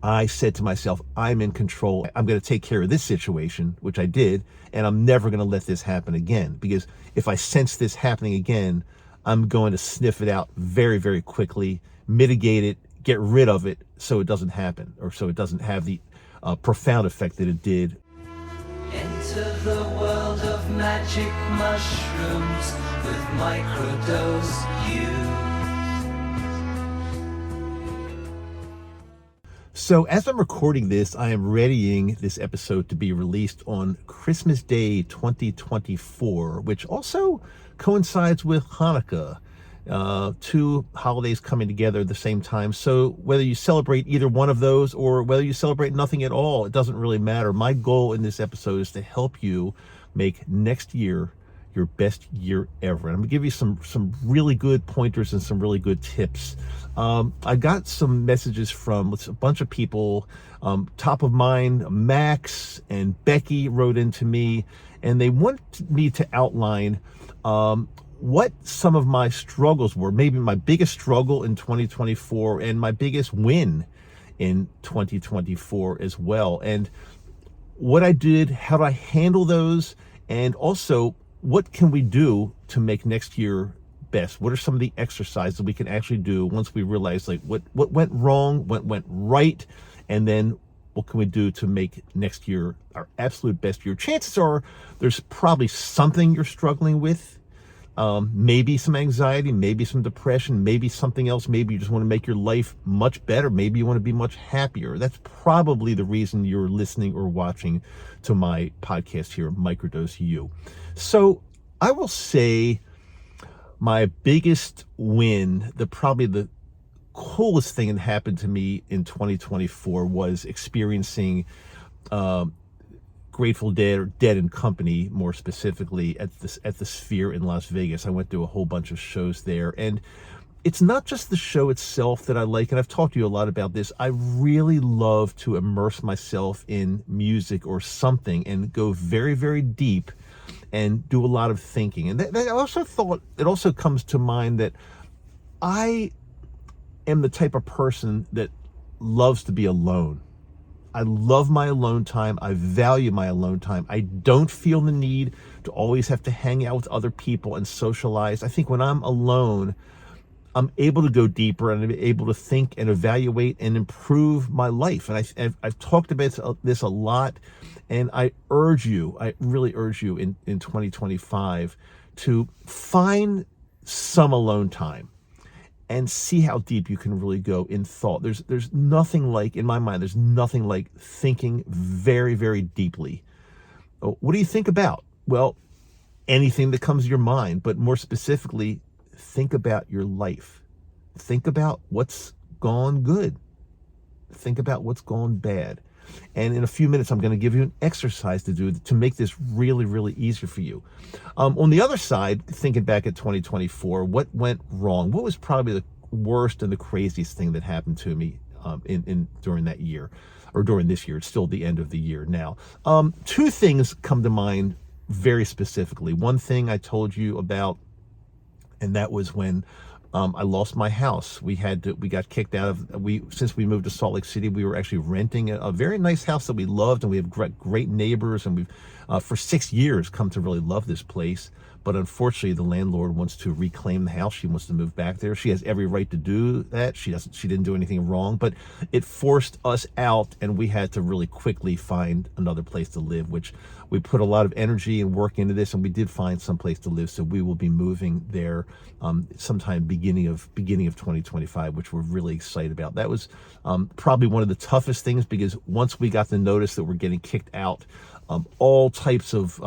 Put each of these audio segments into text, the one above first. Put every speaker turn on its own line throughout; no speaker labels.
I said to myself, I'm in control. I'm going to take care of this situation, which I did, and I'm never going to let this happen again. Because if I sense this happening again, I'm going to sniff it out very, very quickly, mitigate it, get rid of it so it doesn't happen, or so it doesn't have the profound effect that it did.
Enter the world of magic mushrooms with Microdose U.
So as I'm recording this, I am readying this episode to be released on Christmas Day 2024, which also coincides with Hanukkah, two holidays coming together at the same time. So whether you celebrate either one of those or whether you celebrate nothing at all, it doesn't really matter. My goal in this episode is to help you make next year your best year ever. And I'm gonna give you some really good pointers and some really good tips. I got some messages from a bunch of people. Top of mind, Max and Becky wrote into me, and they want me to outline what some of my struggles were, maybe my biggest struggle in 2024 and my biggest win in 2024 as well. And what I did, how do I handle those, and also what can we do to make next year best? What are some of the exercises we can actually do once we realize like what went wrong, what went right, and then what can we do to make next year our absolute best year? Chances are there's probably something you're struggling with, maybe some anxiety, maybe some depression, maybe something else. Maybe you just want to make your life much better. Maybe you want to be much happier. That's probably the reason you're listening or watching to my podcast here, Microdose U. So I will say my biggest win, probably the coolest thing that happened to me in 2024 was experiencing Grateful Dead, or Dead and Company more specifically, at the Sphere in Las Vegas. I went to a whole bunch of shows there, and it's not just the show itself that I like, and I've talked to you a lot about this. I really love to immerse myself in music or something and go very, very deep and do a lot of thinking. And I also thought, it also comes to mind that I am the type of person that loves to be alone. I love my alone time. I value my alone time. I don't feel the need to always have to hang out with other people and socialize. I think when I'm alone, I'm able to go deeper and I'm able to think and evaluate and improve my life. And I've talked about this a lot, and I really urge you in 2025 to find some alone time and see how deep you can really go in thought. There's nothing like, in my mind, there's nothing like thinking very, very deeply. What do you think about? Well, anything that comes to your mind, but more specifically, think about your life. Think about what's gone good. Think about what's gone bad. And in a few minutes, I'm going to give you an exercise to do to make this really, really easier for you. On the other side, thinking back at 2024, what went wrong? What was probably the worst and the craziest thing that happened to me during that year, or during this year? It's still the end of the year now. Two things come to mind very specifically. One thing I told you about, and that was when I lost my house. We got kicked out of, since we moved to Salt Lake City, we were actually renting a very nice house that we loved, and we have great neighbors, and we've, for 6 years, come to really love this place. But unfortunately, the landlord wants to reclaim the house. She wants to move back there. She has every right to do that. She didn't do anything wrong, but it forced us out, and we had to really quickly find another place to live, which we put a lot of energy and work into this, and we did find some place to live. So we will be moving there sometime beginning of 2025, which we're really excited about. That was probably one of the toughest things, because once we got the notice that we're getting kicked out, all types of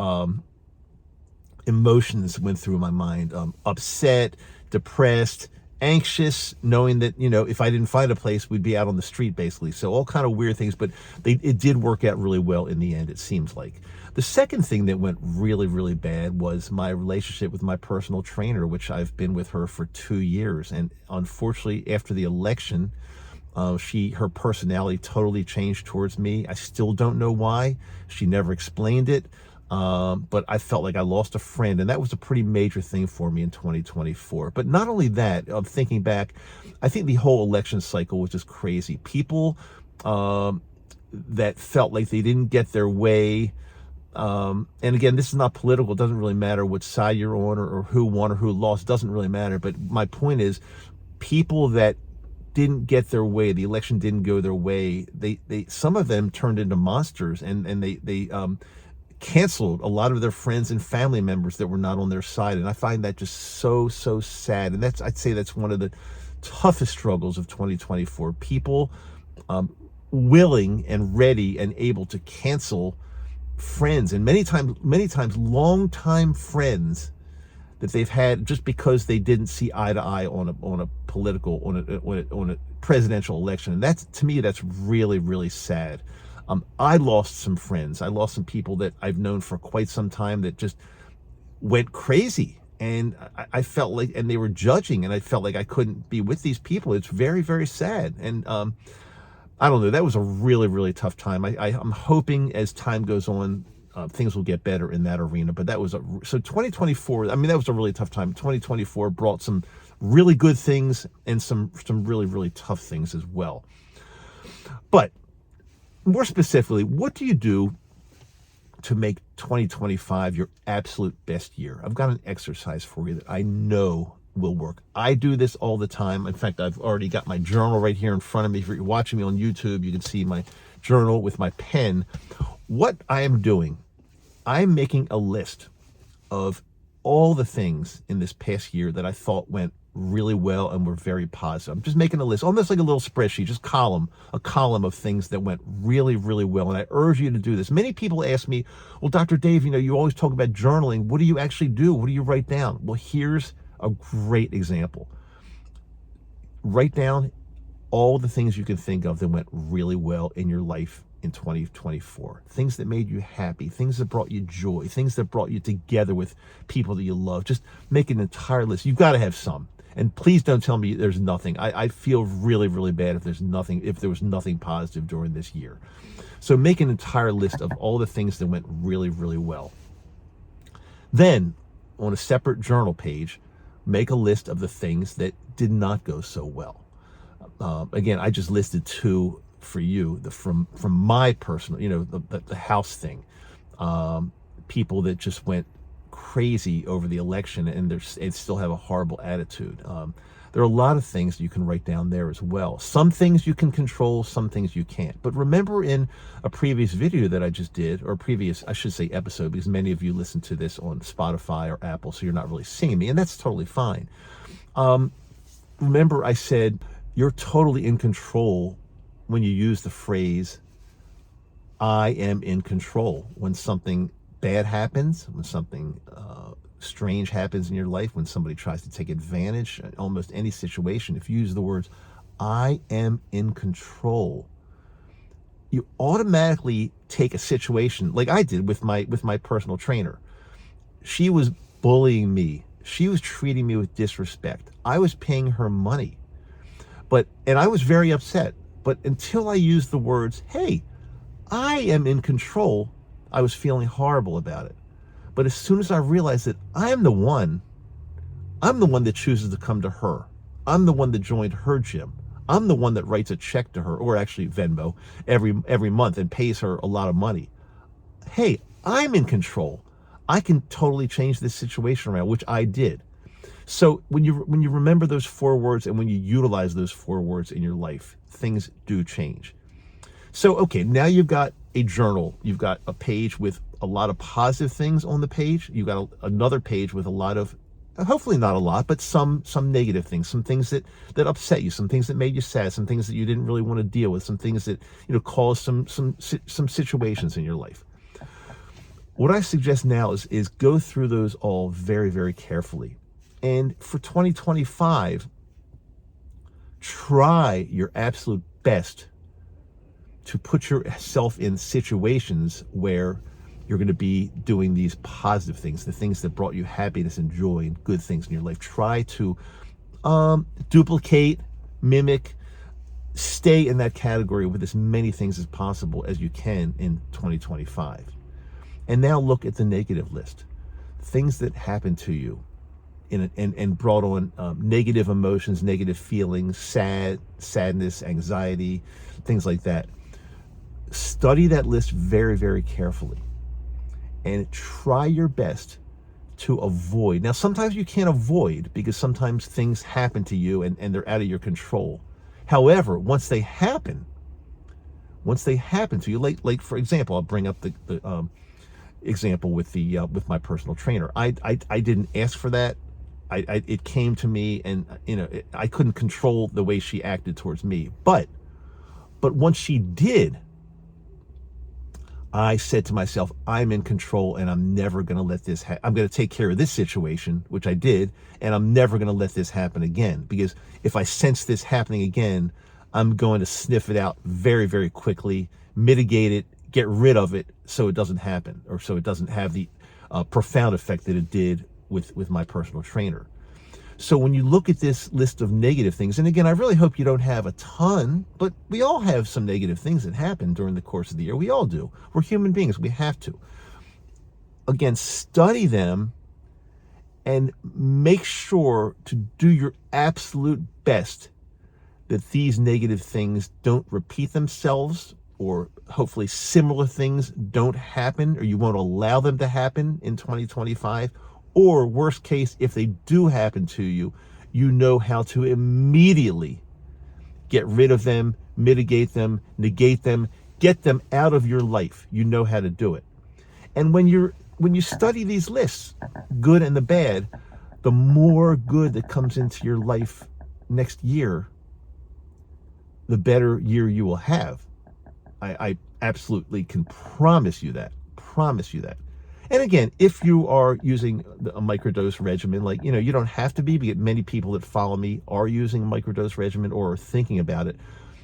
emotions went through my mind. Upset, depressed, anxious, knowing that, if I didn't find a place, we'd be out on the street basically. So all kind of weird things, but it did work out really well in the end, it seems like. The second thing that went really, really bad was my relationship with my personal trainer, which I've been with her for 2 years. And unfortunately, after the election, her personality totally changed towards me. I still don't know why. She never explained it. But I felt like I lost a friend, and that was a pretty major thing for me in 2024. But not only that, thinking back, I think the whole election cycle was just crazy. People that felt like they didn't get their way. And again, this is not political. It doesn't really matter what side you're on, or who won or who lost. It doesn't really matter. But my point is, people that didn't get their way, the election didn't go their way, they some of them turned into monsters, and they canceled a lot of their friends and family members that were not on their side. And I find that just so sad. And I'd say that's one of the toughest struggles of 2024. People willing and ready and able to cancel friends, and many times long-time friends that they've had, just because they didn't see eye to eye on a political, on a presidential election. And that's, to me, that's really sad. I lost some friends. I lost some people that I've known for quite some time that just went crazy, and I felt like, and they were judging, and I felt like I couldn't be with these people. It's very sad. And I don't know, that was a really tough time. I'm hoping as time goes on, things will get better in that arena. But that was so 2024, I mean, that was a really tough time. 2024 brought some really good things and some really tough things as well. But more specifically, what do you do to make 2025 your absolute best year? I've got an exercise for you that I know will work. I do this all the time. In fact, I've already got my journal right here in front of me. If you're watching me on YouTube, you can see my journal with my pen. What I am doing, I'm making a list of all the things in this past year that I thought went really well and were very positive. I'm just making a list, almost like a little spreadsheet, just a column of things that went really well. And I urge you to do this. Many people ask me, well, Dr. Dave, you always talk about journaling. What do you actually do? What do you write down? Well, here's a great example. Write down all the things you can think of that went really well in your life in 2024. Things that made you happy, things that brought you joy, things that brought you together with people that you love. Just make an entire list. You've got to have some. And please don't tell me there's nothing. I feel really bad if there was nothing positive during this year. So make an entire list of all the things that went really well. Then, on a separate journal page, make a list of the things that did not go so well. Again, I just listed two for you, from my personal, the house thing. People that just went crazy over the election and still have a horrible attitude. There are a lot of things you can write down there as well. Some things you can control, some things you can't. But remember, in a previous video that I just did, or previous, I should say, episode, because many of you listen to this on Spotify or Apple, so you're not really seeing me, and that's totally fine. Remember, I said you're totally in control when you use the phrase, I am in control. When something bad happens, when something strange happens in your life, when somebody tries to take advantage, almost any situation, if you use the words, I am in control, you automatically take a situation, like I did with my personal trainer. She was bullying me. She was treating me with disrespect. I was paying her money. And I was very upset. But until I used the words, hey, I am in control, I was feeling horrible about it. But as soon as I realized that I'm the one that chooses to come to her. I'm the one that joined her gym. I'm the one that writes a check to her, or actually Venmo, every month and pays her a lot of money. Hey, I'm in control. I can totally change this situation around, which I did. So when you remember those 4 words, and when you utilize those 4 words in your life, things do change. So, okay, now you've got a journal. You've got a page with a lot of positive things on the page. You've got another page with a lot of, hopefully not a lot, but some negative things, some things that upset you, some things that made you sad, some things that you didn't really want to deal with, some things that, caused some situations in your life. What I suggest now is go through those all very carefully. And for 2025, try your absolute best to put yourself in situations where you're going to be doing these positive things, the things that brought you happiness and joy and good things in your life. Try to duplicate, mimic, stay in that category with as many things as possible as you can in 2025. And now look at the negative list. Things that happened to you and brought on negative emotions, negative feelings, sadness, anxiety, things like that. Study that list very, very carefully and try your best to avoid. Now, sometimes you can't avoid because sometimes things happen to you and they're out of your control. However, once they happen to you, like for example, I'll bring up the example with with my personal trainer. I didn't ask for that. It came to me, and I couldn't control the way she acted towards me. But once she did, I said to myself, I'm in control, and I'm never going to let this I'm going to take care of this situation, which I did, and I'm never going to let this happen again. Because if I sense this happening again, I'm going to sniff it out very, very quickly, mitigate it, get rid of it so it doesn't happen, or so it doesn't have the profound effect that it did with my personal trainer. So when you look at this list of negative things, and again, I really hope you don't have a ton, but we all have some negative things that happen during the course of the year. We all do. We're human beings. We have to. Again, study them and make sure to do your absolute best that these negative things don't repeat themselves, or hopefully similar things don't happen, or you won't allow them to happen in 2025. Or worst case, if they do happen to you, you know how to immediately get rid of them, mitigate them, negate them, get them out of your life. You know how to do it. And when you study these lists, good and the bad, the more good that comes into your life next year, the better year you will have. I absolutely can promise you that. Promise you that. And again, if you are using a microdose regimen, like, you don't have to be, but many people that follow me are using a microdose regimen or are thinking about it.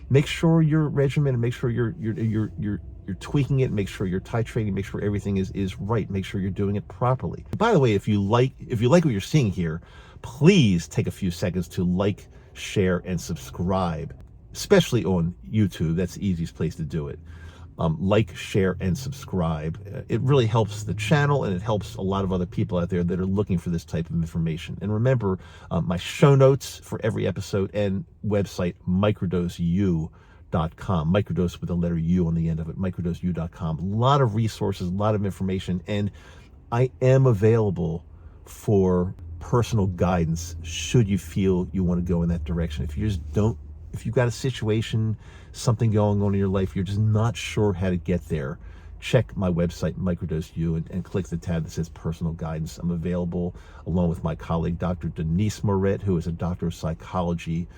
Make sure your regimen, and make sure you're tweaking it, make sure you're titrating, make sure everything is right, make sure you're doing it properly. By the way, if you like what you're seeing here, please take a few seconds to like, share, and subscribe, especially on YouTube. That's the easiest place to do it. Like, share, and subscribe. It really helps the channel, and it helps a lot of other people out there that are looking for this type of information. And remember, my show notes for every episode and website, microdoseu.com. Microdose with the letter U on the end of it, microdoseu.com. A lot of resources, a lot of information, and I am available for personal guidance should you feel you want to go in that direction. If you've got a situation, something going on in your life, you're just not sure how to get there, check my website, Microdose U, and click the tab that says personal guidance. I'm available along with my colleague, Dr. Denise Moret, who is a doctor of psychology.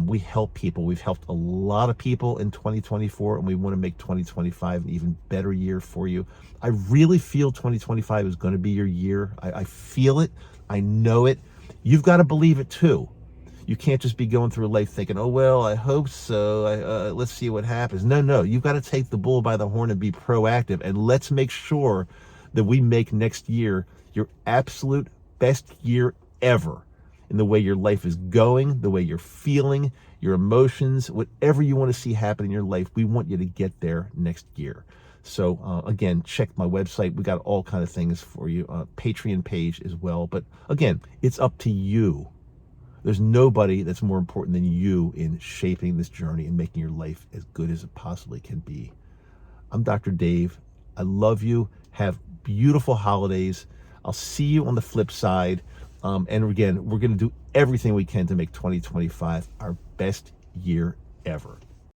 We help people. We've helped a lot of people in 2024, and we want to make 2025 an even better year for you. I really feel 2025 is going to be your year. I feel it. I know it. You've got to believe it too. You can't just be going through life thinking, oh, well, I hope so. Let's see what happens. No, you've got to take the bull by the horn and be proactive. And let's make sure that we make next year your absolute best year ever in the way your life is going, the way you're feeling, your emotions, whatever you want to see happen in your life. We want you to get there next year. So again, check my website. We got all kind of things for you. Patreon page as well. But again, it's up to you. There's nobody that's more important than you in shaping this journey and making your life as good as it possibly can be. I'm Dr. Dave. I love you. Have beautiful holidays. I'll see you on the flip side. And again, we're going to do everything we can to make 2025 our best year ever.